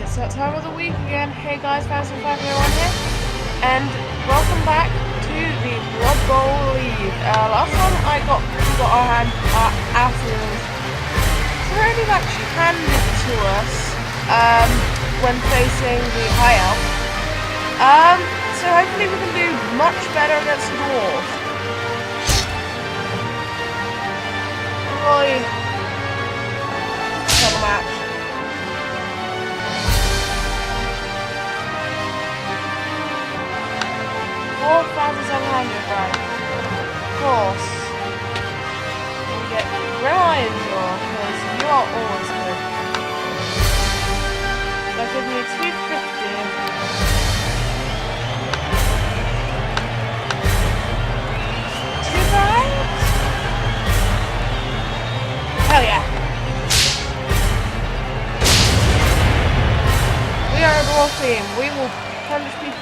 It's that time of the week again. Hey guys, Fancy501 here, and welcome back to the Blood Bowl League. Last time we got our hand afterwards. Already actually handed to us when facing the High Elf. So hopefully we can do much better against the Dwarves. Really, another match. 4,700, right? Of course. We get Reliant Jaw, because you are always good. That gives me 250. Two bags? Hell yeah. We are a dwarf team. We will punish people.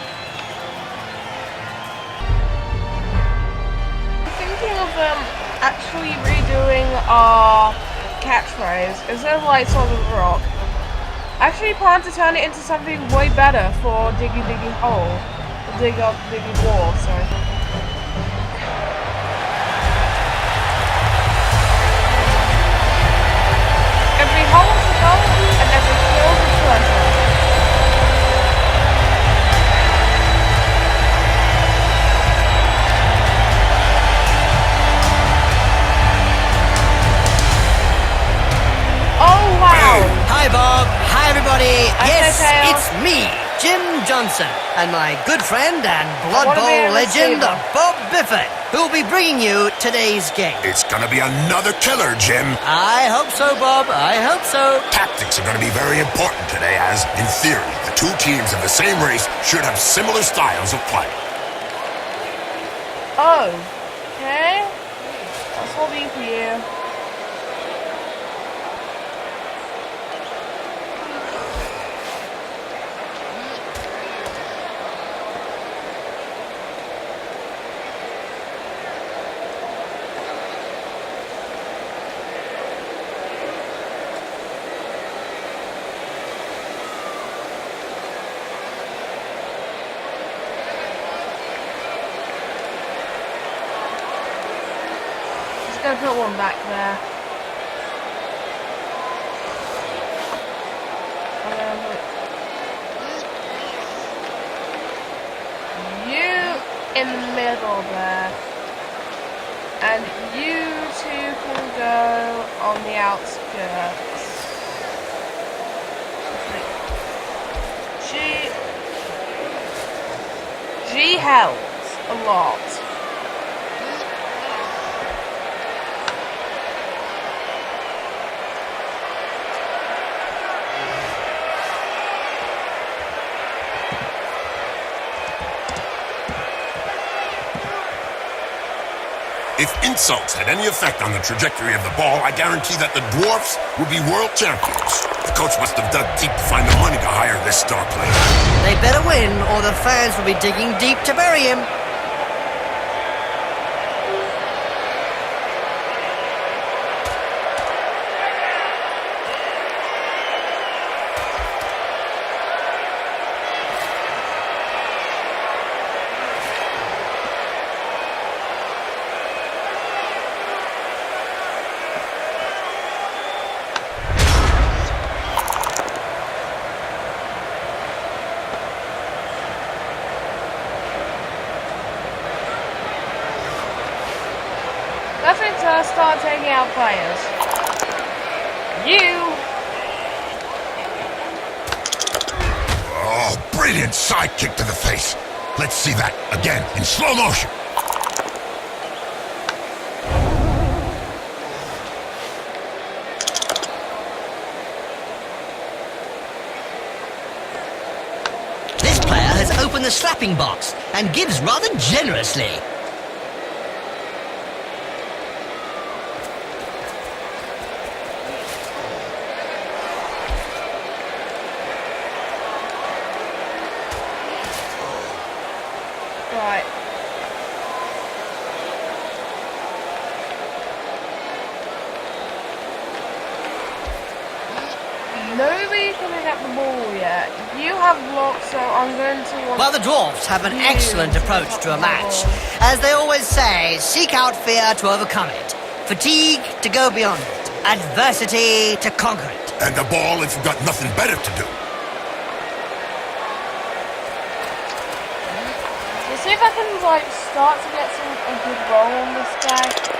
Actually redoing our catchphrase instead of like Sword of the Rock. I actually plan to turn it into something way better for Diggy Diggy Hole. Diggy Wall, sorry. Every hole is a goal and every kill is a pleasure. Hi Bob, hi everybody. Yes, it's me, Jim Johnson, and my good friend and Blood Bowl legend, Bob Bifford, who will be bringing you today's game. It's gonna be another killer, Jim. I hope so, Bob, I hope so. Tactics are gonna be very important today, as, in theory, the two teams of the same race should have similar styles of play. Oh, okay. That's all be for you. Gonna put one back there. You in the middle there. And you two can go on the outskirts. G helps a lot. If insults had any effect on the trajectory of the ball, I guarantee that the Dwarves would be world champions. The coach must have dug deep to find the money to hire this star player. They better win, or the fans will be digging deep to bury him. Let's start taking out players. You! Oh, brilliant side kick to the face. Let's see that again in slow motion. This player has opened the slapping box and gives rather generously. Right. Nobody can pick up the ball yet. have blocks, so I'm going to want... Well, the Dwarves have an excellent approach to a match. As they always say, seek out fear to overcome it, fatigue to go beyond it, adversity to conquer it. And the ball if you've got nothing better to do. Let's see if I can, like, start to get a good roll on this guy.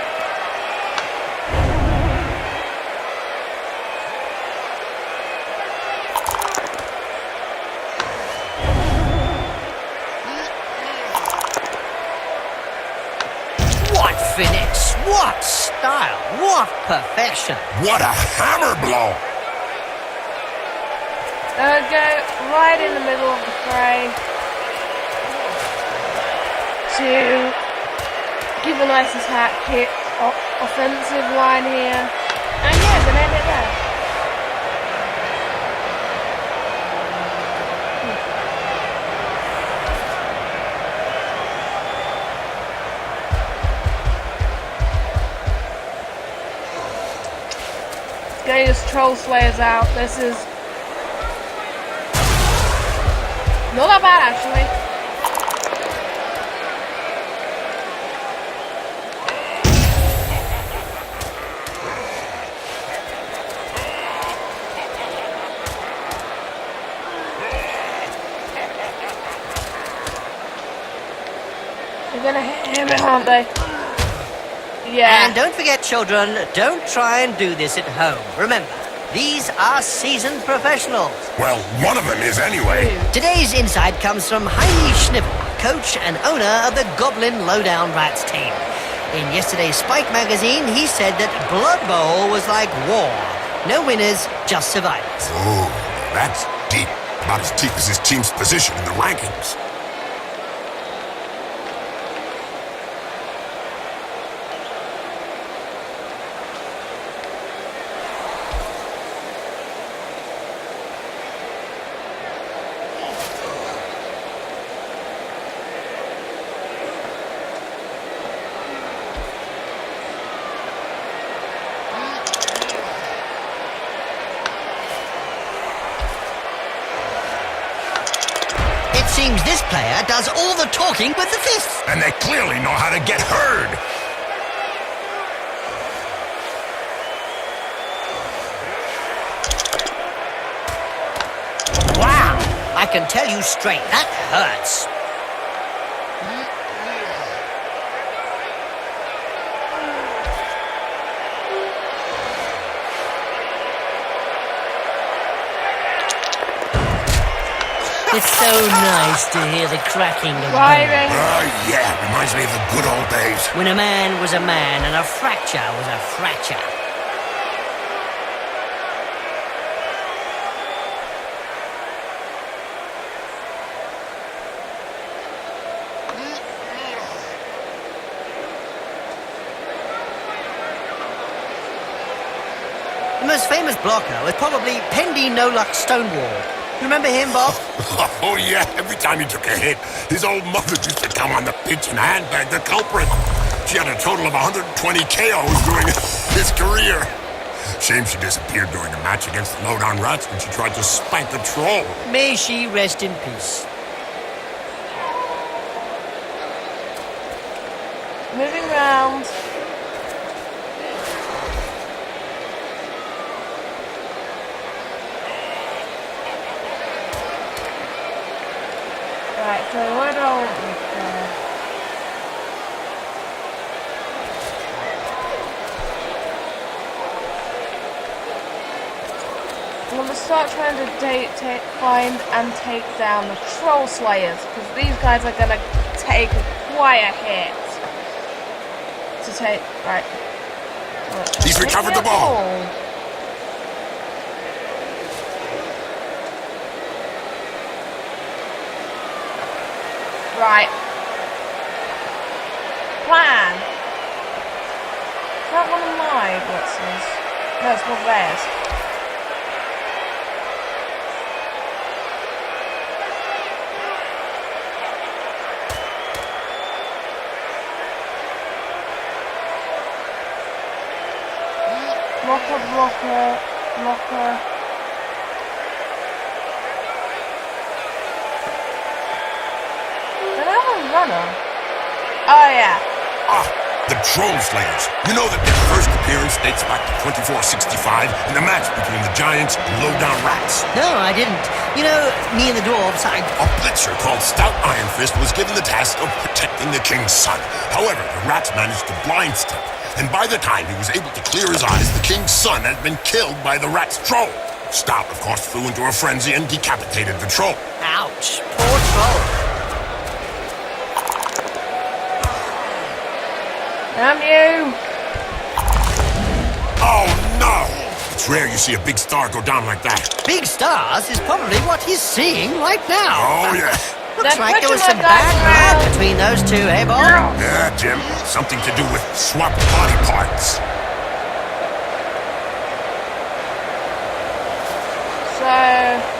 What finesse, what style, what perfection. What a hammer blow! Go right in the middle of the fray to give a nice attack hit, offensive line here, and yeah, gonna end it there. Get his troll slayers out. This is not that bad, actually. They're gonna hit him, aren't they? Yeah. And don't forget, children, don't try and do this at home. Remember, these are seasoned professionals. Well, one of them is anyway. Today's insight comes from Heini Schnibbel, coach and owner of the Goblin Lowdown Rats team. In yesterday's Spike magazine, he said that Blood Bowl was like war. No winners, just survivors. Oh, that's deep. About as deep as his team's position in the rankings. Seems this player does all the talking with the fists. And they clearly know how to get heard. Wow, I can tell you straight, that hurts. It's so nice to hear the cracking of bones. Yeah, reminds me of the good old days. When a man was a man and a fracture was a fracture. The most famous blocker was probably Pendy No-Luck Stonewall. Remember him, Bob? Oh, yeah. Every time he took a hit, his old mother used to come on the pitch and handbag the culprit. She had a total of 120 KOs during his career. Shame she disappeared during a match against the Lowdown Rats when she tried to spank the troll. May she rest in peace. Moving round. Right, so where do I want this guy? I'm going to start trying to find and take down the Troll Slayers, because these guys are going to take quite a hit. To take... Right. He's recovered the ball. Right. Plan. Is that one of my blitzes? No, it's one of theirs. Blocker, blocker, blocker. Gunner? Oh, yeah. The Troll Slayers. You know that their first appearance dates back to 2465 in the match between the Giants and low-down rats. No, I didn't. You know, me and the Dwarves, A blitzer called Stout Iron Fist was given the task of protecting the king's son. However, the rats managed to blind Stout, and by the time he was able to clear his eyes, the king's son had been killed by the rat's troll. Stout, of course, flew into a frenzy and decapitated the troll. Ouch. Poor troll. Damn you! Oh, no! It's rare you see a big star go down like that. Big stars is probably what he's seeing right now. Oh, yeah. Looks like there was some bad blood between those two, eh, Bob? Yeah, Jim. Something to do with swapped body parts. So...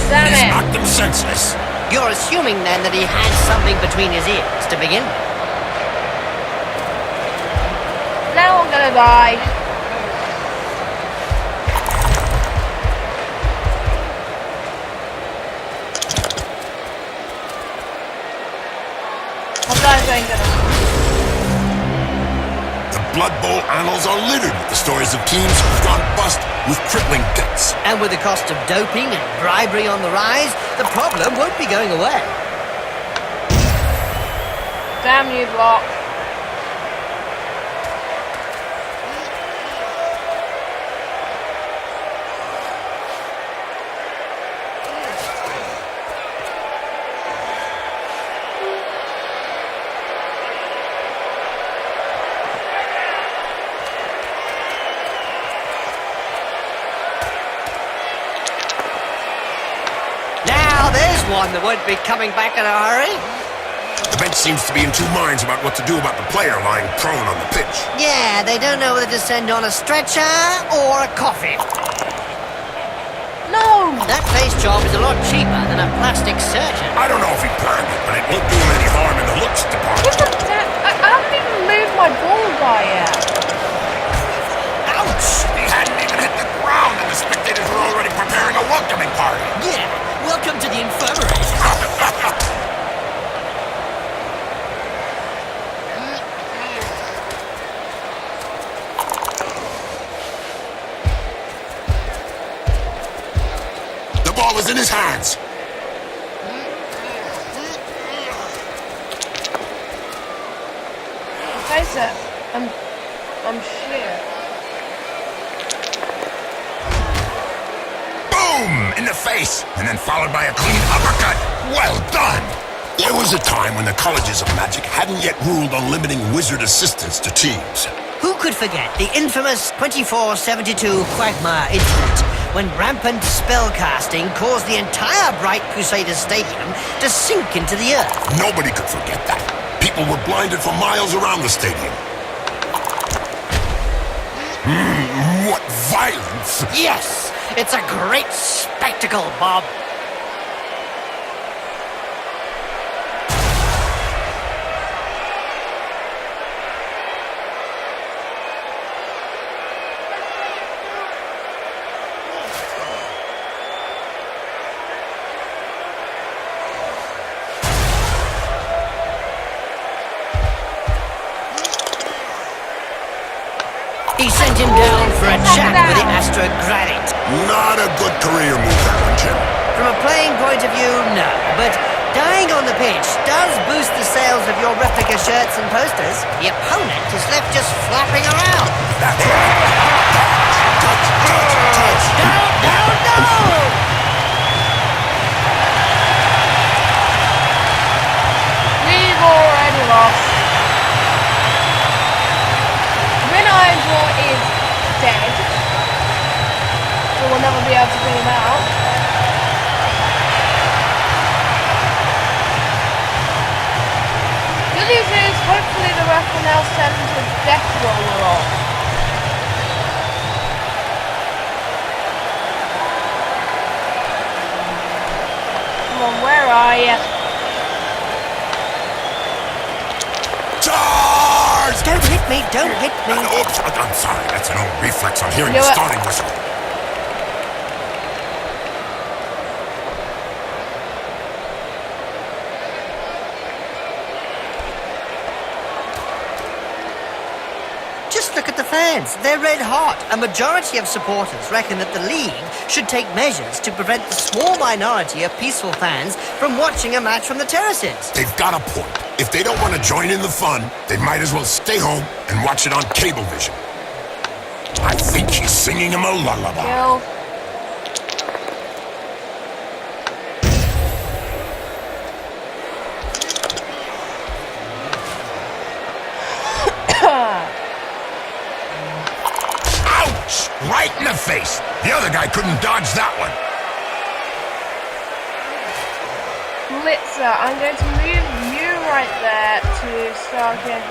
Damn He's it. knocked him senseless. You're assuming then that he had something between his ears to begin with. Now I'm gonna die. I'm gonna... The Blood Bowl annals are littered with the stories of teams who've gone bust with crippling debts. And with the cost of doping and bribery on the rise, the problem won't be going away. Damn you, block. One that won't be coming back in a hurry. The bench seems to be in two minds about what to do about the player lying prone on the pitch. Yeah, they don't know whether to send on a stretcher or a coffin. No! That face job is a lot cheaper than a plastic surgeon. I don't know if he planned it, but it won't do him any harm in the looks department. I haven't even moved my ball guy yet. Ouch! He hadn't even hit the ground and the spectators were already preparing a welcoming party. Yeah, welcome to the infirmary. The ball is in his hands. Face it. I'm shit. Boom! In the face, and then followed by a clean uppercut. Well done! There was a time when the colleges of magic hadn't yet ruled on limiting wizard assistants to teams. Who could forget the infamous 2472 Quagmire incident when rampant spellcasting caused the entire Bright Crusader Stadium to sink into the earth? Nobody could forget that. People were blinded for miles around the stadium. What violence! Yes, it's a great spectacle, Bob. He sent him down for a chat with the Astrogranite. Not a good career move, that one, Jim. From a playing point of view, no. But dying on the pitch does boost the sales of your replica shirts and posters. The opponent is left just flapping around. That's right. Touch. No! We've already lost. Winigel is dead. So we'll never be able to bring him out. Good news is, hopefully the ref will now send the death roller off. hit me, don't hit me. Oops, I'm sorry. That's an old reflex on hearing You the know what? starting whistle. Just look at the fans. They're red hot. A majority of supporters reckon that the league should take measures to prevent the small minority of peaceful fans from watching a match from the terraces. They've got a point. If they don't want to join in the fun, they might as well stay home and watch it on Cablevision. I think he's singing him a lullaby. Kill. Ouch! Right in the face. The other guy couldn't dodge that one. Blitzer, I'm going to move you right there to start again.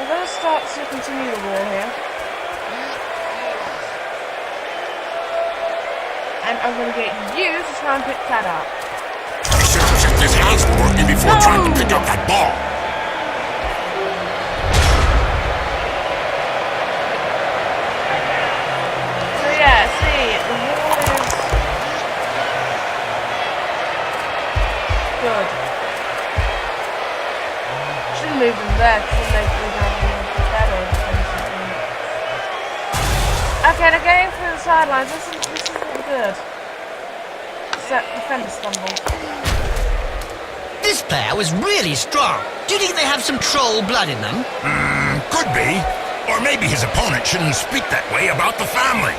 I'm going to start to continue the war here. And I'm going to get you to try and pick that up. He should have checked his hands were working before trying to pick up that ball. So yeah, see, the wall is good. Should move them there because then they can have a better defensive. Okay, they're going through the sidelines. This isn't good. Set defender stumble. This player was really strong. Do you think they have some troll blood in them? Could be. Or maybe his opponent shouldn't speak that way about the family.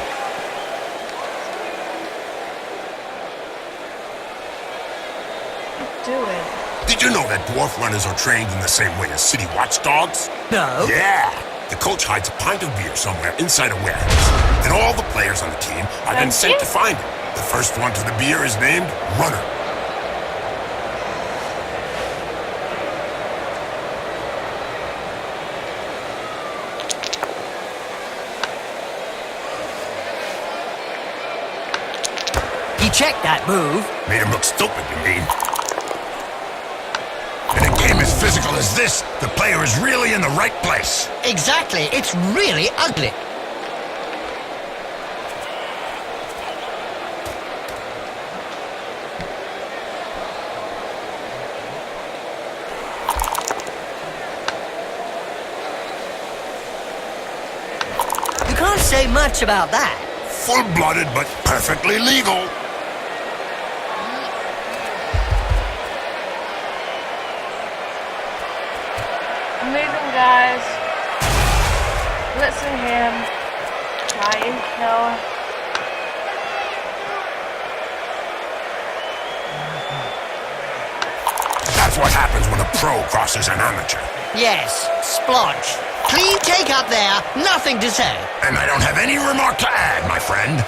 Do it. Did you know that dwarf runners are trained in the same way as city watchdogs? No. Yeah. The coach hides a pint of beer somewhere inside a warehouse. And all the players on the team are then sent to find it. The first one to the beer is named Runner. He checked that move. Made him look stupid, you mean? In a game as physical as this, the player is really in the right place. Exactly. It's really ugly. You can't say much about that. Full-blooded, but perfectly legal. Moving, guys. Blitzing him. Try and kill. That's what happens when a pro crosses an amateur. Yes, splodge. Clean take up there, nothing to say. And I don't have any remark to add, my friend.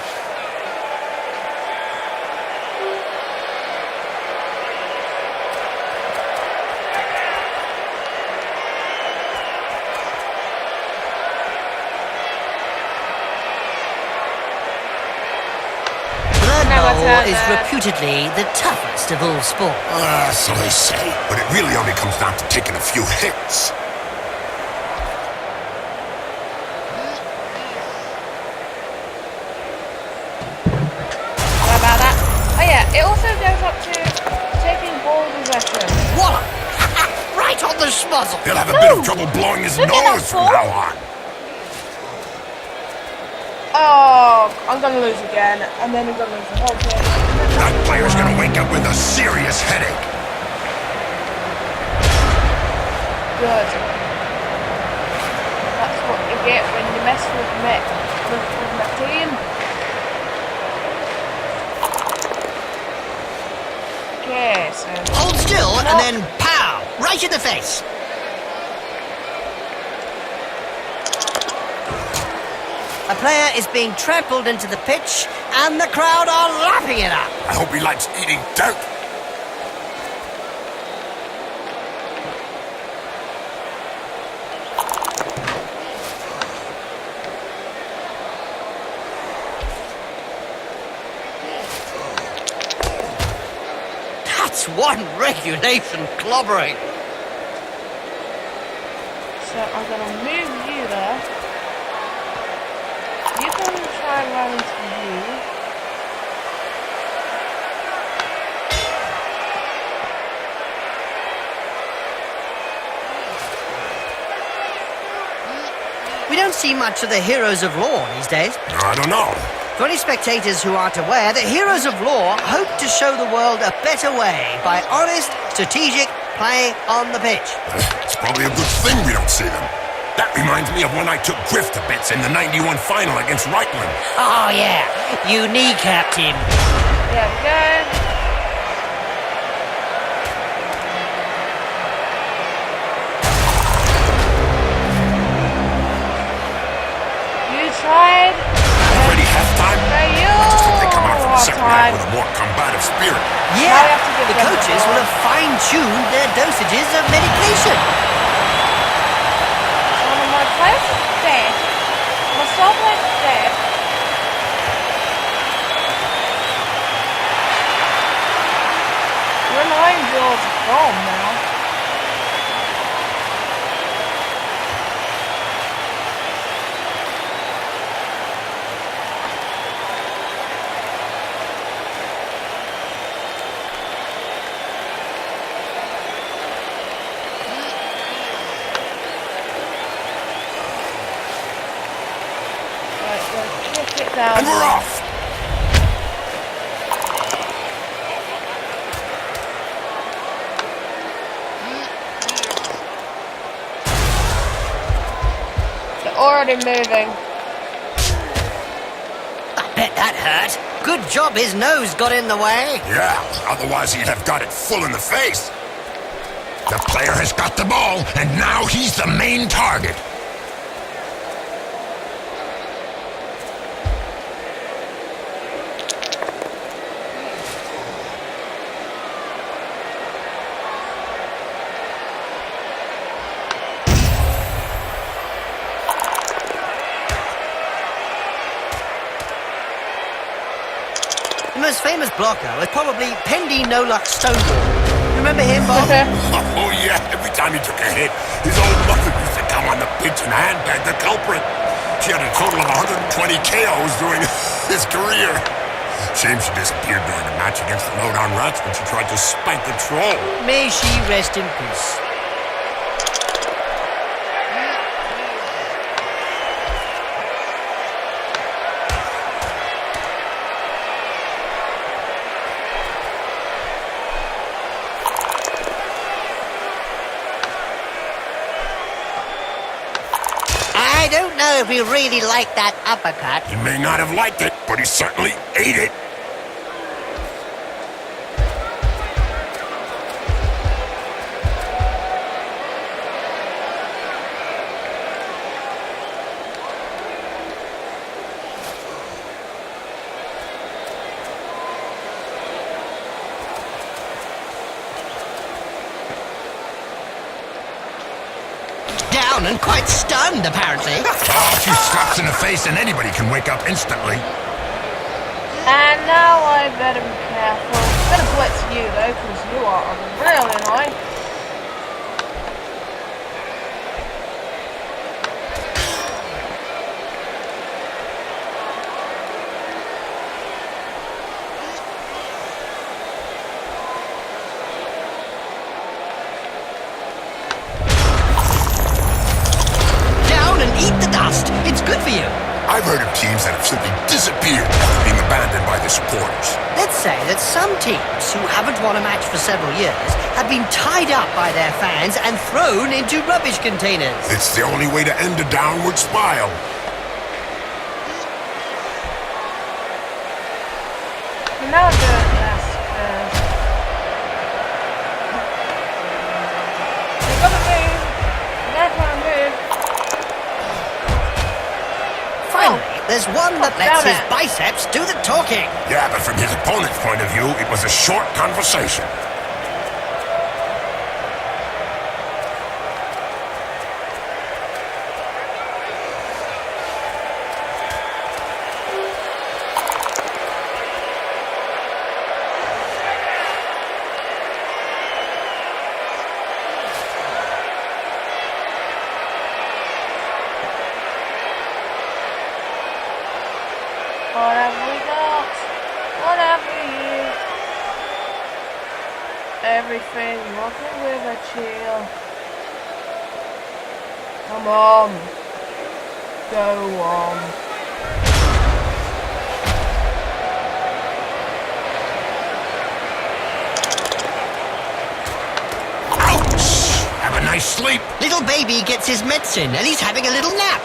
Blood is reputedly the toughest of all sports. So they say. But it really only comes down to taking a few hits. What about that? Oh yeah, it also goes up to taking ball possession. Wallop! Right on the schmuzzle. He'll have a bit of trouble blowing his Look at that nose from ball. now on. Oh, I'm gonna lose again, and then I'm gonna lose the whole game. That player's gonna wake up with a serious headache. Good. That's what you get when you mess with my team. Okay, so Hold still and then pow! Right in the face. A player is being trampled into the pitch and the crowd are lapping it up. I hope he likes eating dirt. That's one regulation clobbering. So I'm gonna move you there. You can try and run into you. We don't see much of the heroes of law these days. I don't know. For any spectators who aren't aware, the heroes of law hope to show the world a better way by honest, strategic play on the pitch. It's probably a good thing we don't see them. That reminds me of when I took Griff to bits in the 91 final against Reichland. Oh, yeah. You kneecapped him. There we go. You tried. Already halftime? For you. I just hope they come out from the second half Halftime. with a more combative spirit. Yeah, Now we have to give the them the coaches ball. will have fine-tuned their dosages of medication. One of my players is dead. My star player's dead. Your 9 bills are gone now. Right, we'll kick it down. And we're off! They're already moving. I bet that hurt. Good job his nose got in the way. Yeah, otherwise he'd have got it full in the face. The player has got the ball, and now he's the main target. The most famous blocker was probably Pendy No Luck Stonewall. Remember him, Bob? Oh yeah, every time he took a hit, his old mother used to come on the pitch and handbag the culprit. She had a total of 120 KOs during his career. Shame she disappeared during the match against the Lowdown Rats when she tried to spank the troll. May she rest in peace. I don't know if he really liked that uppercut. He may not have liked it, but he certainly ate it. Down and quite stunned, apparently. Oh, a few slaps in the face and anybody can wake up instantly. And now I better be careful. Better blitz you though, because you are really annoying. Down and eat the dust. It's good for you. I've heard of teams that have simply disappeared after being abandoned by their supporters. Let's say that some teams who haven't won a match for several years have been tied up by their fans and thrown into rubbish containers. It's the only way to end a downward spiral. And now I'm doing this, because... You gotta move. You gotta move. Finally, there's one that lets damn his it. biceps do the talking. Yeah, but from his opponent's point of view, it was a short conversation. everything. Walking with a chill. Come on. Go on. Ouch! Have a nice sleep. Little baby gets his medicine and he's having a little nap.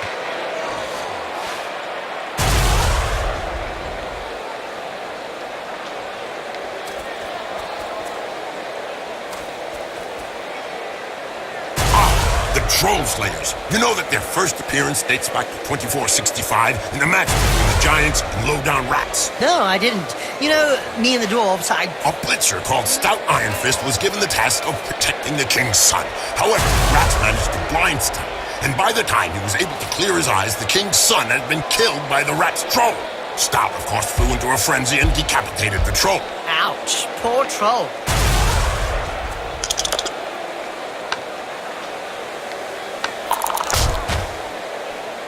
The Troll Slayers. You know that their first appearance dates back to 2465 in the match between the giants and low-down rats. No, I didn't. You know, me and the dwarves, A blitzer called Stout Iron Fist was given the task of protecting the king's son. However, rats managed to blind Stout, and by the time he was able to clear his eyes, the king's son had been killed by the rat's troll. Stout, of course, flew into a frenzy and decapitated the troll. Ouch, poor troll.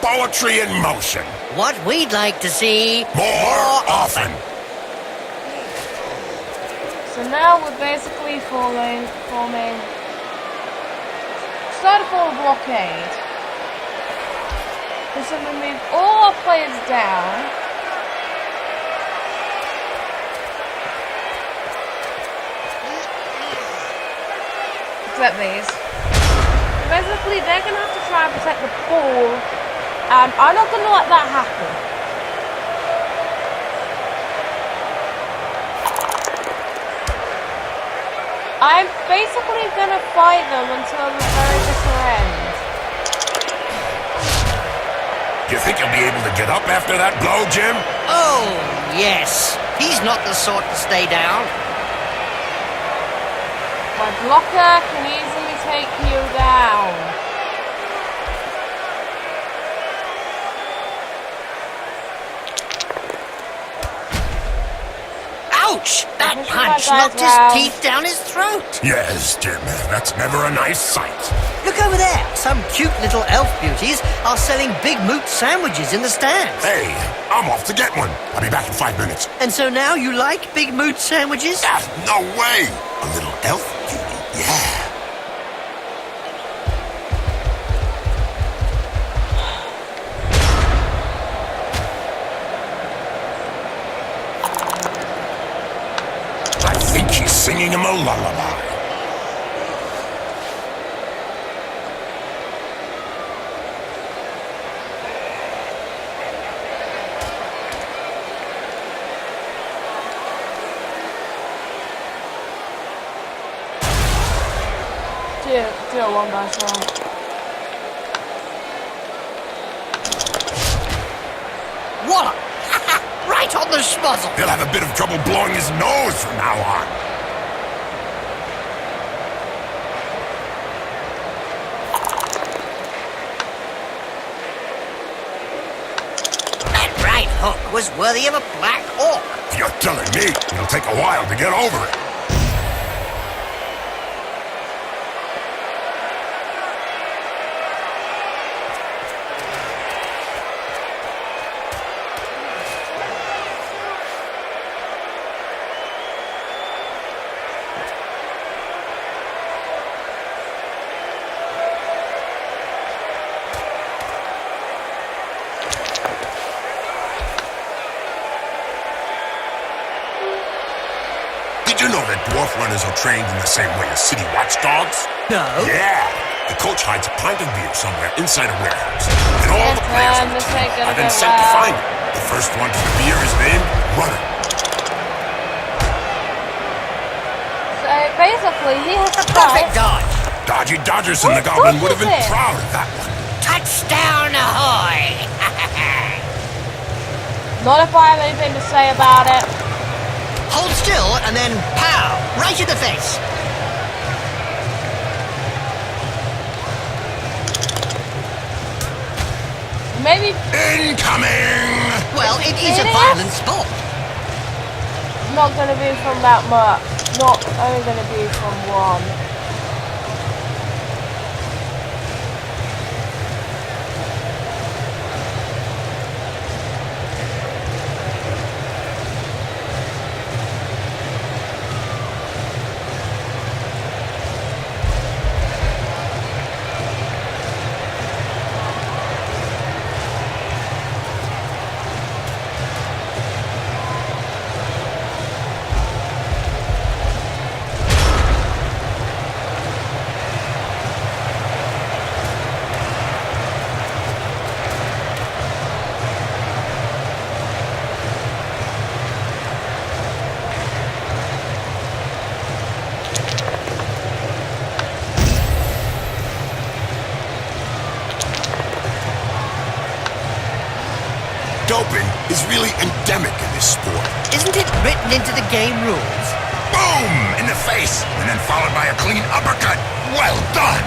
Poetry in motion. What we'd like to see More often. So now we're basically forming start to form a blockade. This will move all our players down. Except these. Basically, they're gonna have to try and protect the pool. And I'm not going to let that happen. I'm basically going to fight them until the very bitter end. Do you think he'll be able to get up after that blow, Jim? Oh, yes. He's not the sort to stay down. My blocker can easily take you down. Ouch! That punch knocked his teeth down his throat. Yes, Jim. That's never a nice sight. Look over there. Some cute little elf beauties are selling big moot sandwiches in the stands. Hey, I'm off to get one. I'll be back in 5 minutes. And so now you like big moot sandwiches? Ah, no way. A little elf beauty. Yeah. I think she's singing him a lullaby. Do it one by one. Wallop! Right on the schmozzle. He'll have a bit of trouble blowing his nose from now on. That right hook was worthy of a black orc. You're telling me it'll take a while to get over it. Did you know that dwarf runners are trained in the same way as city watchdogs? No. Yeah. The coach hides a pint of beer somewhere inside a warehouse. And all the players on the team have been sent to find it. The first one to the beer is named Runner. So basically, he has to Perfect fight. dodge. Dodgy Dodgerson the Goblin would have been proud of that one. Touchdown ahoy! Not if I have anything to say about it. Hold still and then pow! Right in the face. Maybe Incoming! Well, it is a It is? violent sport. not going to be from that much. Not only going to be from one. coping is really endemic in this sport. Isn't it written into the game rules? Boom! In the face, and then followed by a clean uppercut. Well done!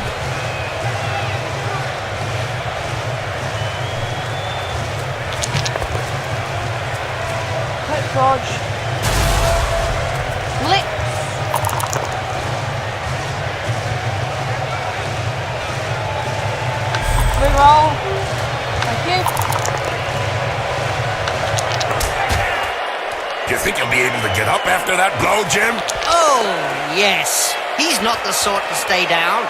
Quick dodge. Blitz. Reroll. Thank you. Do you think you'll be able to get up after that blow, Jim? Oh, yes. He's not the sort to stay down.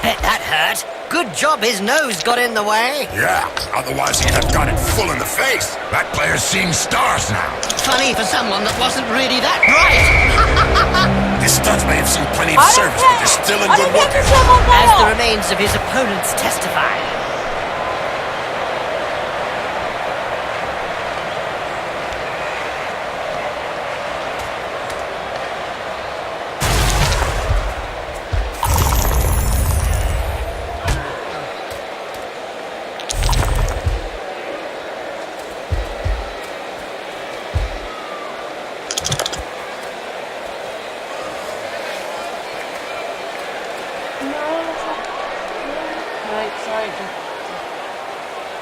Bet that hurt. Good job his nose got in the way. Yeah, otherwise he'd have got it full in the face. That player's seeing stars now. Funny for someone that wasn't really that bright. This studs may have seen plenty of service, but they're still in good work. As the remains of his opponents testify.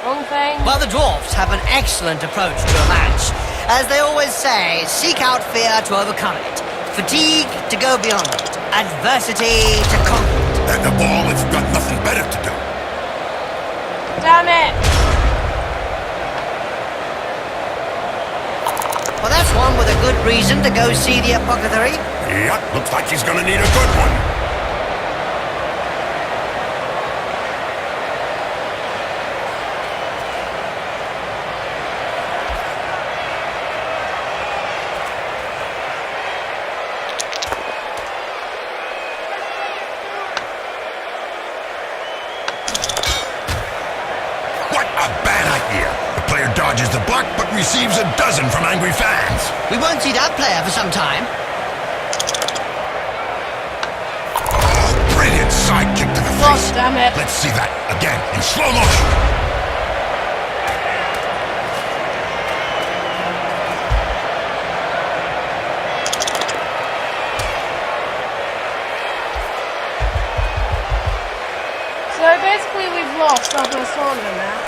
Wrong thing. Well, the Dwarves have an excellent approach to a match. As they always say, seek out fear to overcome it, fatigue to go beyond it, adversity to conquer it. And the ball has got nothing better to do. Damn it! Well, that's one with a good reason to go see the apothecary. Yep, looks like he's gonna need a good one. Dodges the block, but receives a dozen from angry fans. We won't see that player for some time. Oh, brilliant side kick to the face. Damn it. Let's see that again in slow motion. So basically we've lost our first tournament now.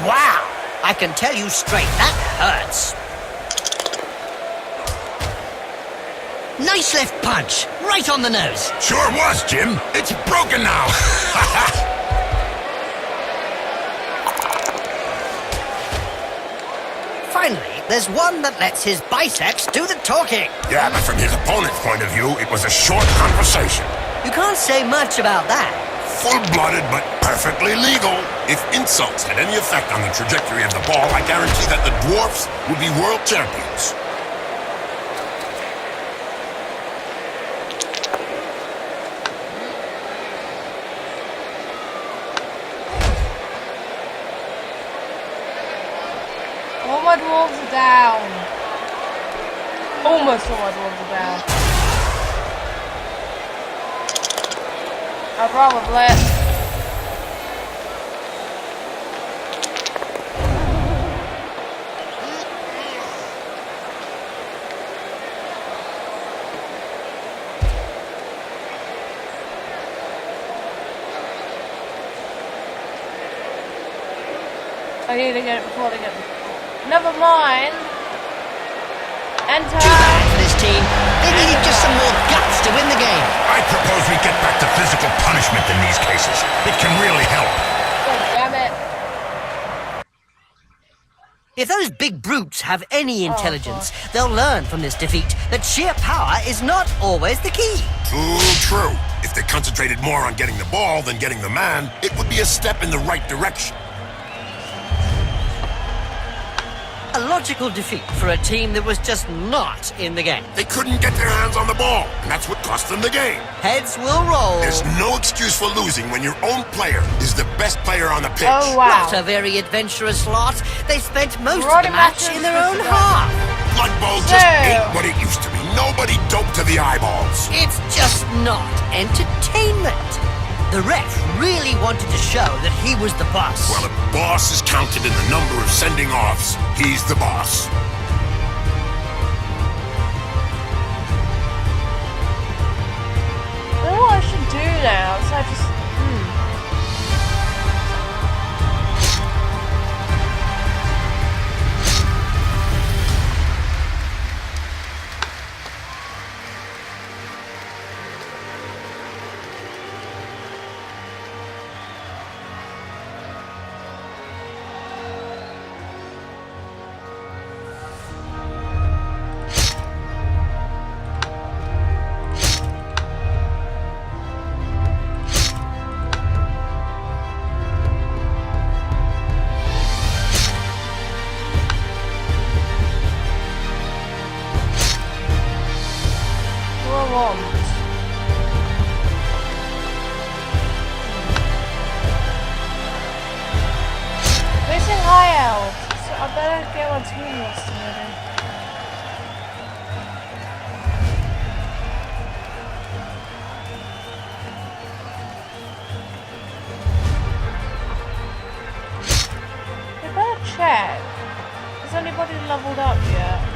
Wow! I can tell you straight, that hurts. Nice left punch, right on the nose. Sure was, Jim. It's broken now. Finally, there's one that lets his biceps do the talking. Yeah, but from his opponent's point of view, it was a short conversation. You can't say much about that. Full-blooded, but perfectly legal. If insults had any effect on the trajectory of the ball, I guarantee that the Dwarves would be world champions. All my Dwarves are down. Almost all my Dwarves are down. I'd rather blitz. I need to get it before they get it. Never mind. Enter. Too bad for this team. They needed just some more guts to win the game. I propose we get back to physical punishment in these cases. It can really help. God damn it. If those big brutes have any intelligence, they'll learn from this defeat that sheer power is not always the key. Too true. If they concentrated more on getting the ball than getting the man, it would be a step in the right direction. A logical defeat for a team that was just not in the game. They couldn't get their hands on the ball, and that's what cost them the game. Heads will roll. There's no excuse for losing when your own player is the best player on the pitch. Oh, wow. Not a very adventurous lot. They spent most of the match in their own half. Blood Bowl So- just ain't what it used to be. Nobody doped to the eyeballs. It's just not entertainment. The ref really wanted to show that he was the boss. Well, if boss is counted in the number of sending offs, he's the boss. I don't know what I should do now, so I just... Missing high elves. So I better get my team list together. I better check. Has anybody leveled up yet?